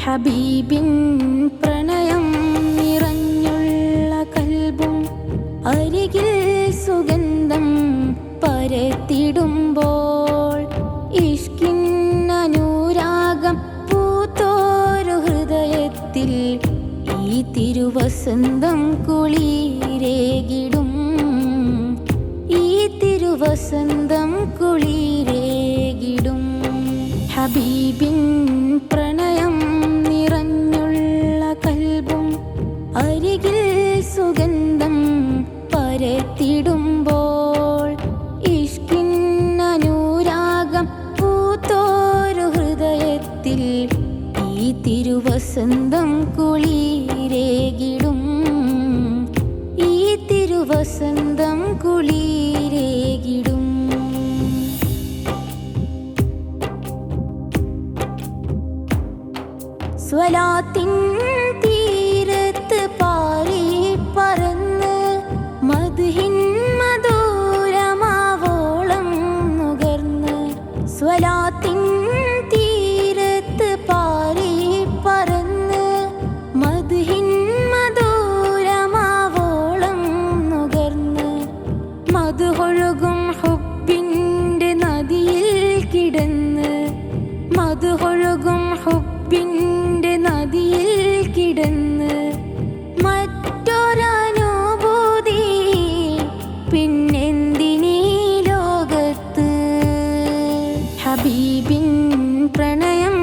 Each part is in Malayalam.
ഹബീബിൻ പ്രണയം നിറഞ്ഞുള്ള കൽബും അരികിൽ സുഗന്ധം പരത്തിടുമ്പോൾ ഇഷ്കിൻ അനുരാഗം പൂത്തോരു ഹൃദയത്തിൽ ഈ തിരുവസന്തം കുളിരേകിടും, ഈ തിരുവസന്തം കുളിരേകിടും. ഹബീബിൻ പ്രണയം നിറഞ്ഞുള്ള കൽബും അരികിൽ സുഗന്ധം പരത്തിടുമ്പോൾ ഇഷ്കിൻ അനുരാഗം പൂത്തോരു ഹൃദയത്തിൽ ഈ തിരുവസന്തം കുളിരേകിടും, ഈ തിരുവസന്തം കുളിരേകിടും. സ്വലാത്തിൻ തീരത്ത് പാറി പറന്ന് മദ്ഹിൻ മധുരമാവോളം നുകർന്ന്, സ്വലാത്തിൻ തീരത്ത് പാറി പറന്ന് മദ്ഹിൻ മധുരമാവോളം നുകർന്ന്, മധുഹൊഴുകും ഹുബ്ബിൻ്റെ നദിയിൽ കിടന്ന്, മധുഹൊഴുകും ഹുബ്ബിൻ്റെ നദിയിൽ കിടന്ന് മറ്റൊരനുഭൂതി പിന്നെന്തിനീ ലോകത്ത്. ഹബീബിൻ പ്രണയം,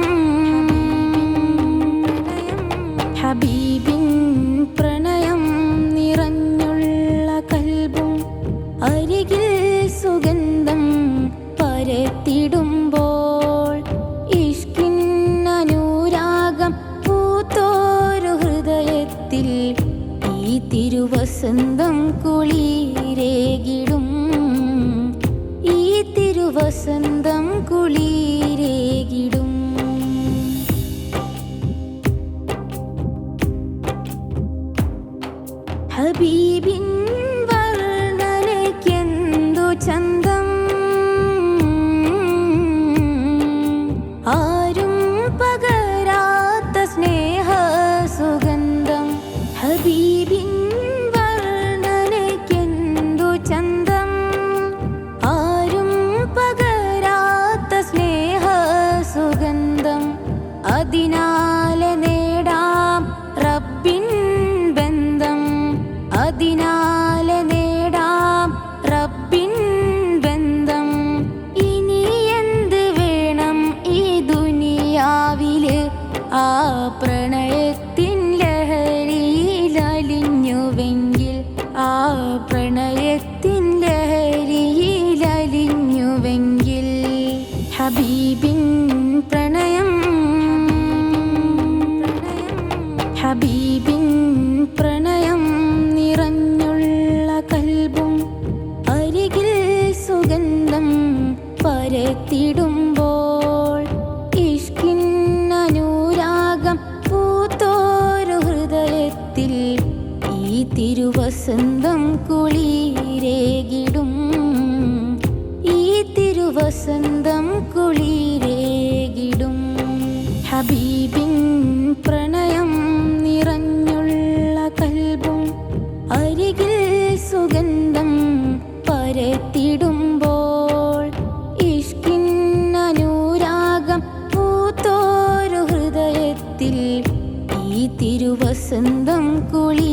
ഹബീബിൻ പ്രണയം നിറഞ്ഞുള്ള കൽബും അരികിൽ സുഗന്ധം പരത്തിടുമ്പോൾ ഇഷ്കിൻ അനുരാഗം പൂത്തോരു ഹൃദയത്തിൽ ഈ തിരുവസന്തം കുളിരേകിടും, ഈ തിരുവസന്തം കുളിരേകിടും. ഹബീബിൻ വർണ്ണനയ്ക്കെന്തു ചന്തം, ആരും പകരാത്ത സ്നേഹ സുഗന്ധം. ഹബീബിൻ വർണ്ണനയ്ക്കെന്തു ചന്തം, ആരും പകരാത്ത സ്നേഹ സുഗന്ധം. അതിനാലെ നേടാം റബ്ബിൻ ബന്ധം, അതിനാലെ നേടാം റബ്ബിൻ ബന്ധം. ഇനി എന്ത് വേണം ഈ ദുനിയാവില്, ആ പ്രണയത്തിൻ ലഹരിയിലലിഞ്ഞുവെങ്കിൽ, ആ പ്രണയത്തിൻ ലഹരിയിലലിഞ്ഞുവെങ്കിൽ. ഹബീബിൻ പ്രണയം, ഹബീബിൻ പ്രണയം നിറഞ്ഞുള്ള കൽബും അരികിൽ സുഗന്ധം പരത്തിടുമ്പോൾ ഇഷ്കിൻ അനുരാഗം പൂത്തോരു ഹൃദയത്തിൽ ഈ തിരുവസന്തം കുളിരേകിടും, ഈ തിരുവസന്തം കുളിരേകിടും. ഹബീബിൻ പ്രണയം നിറഞ്ഞുള്ള കൽബും അരികിൽ സുഗന്ധം പരത്തിടുമ്പോൾ ഇഷ്കിൻ അനുരാഗം പൂത്തോരു ഹൃദയത്തിൽ ഈ തിരുവസന്തം കുളി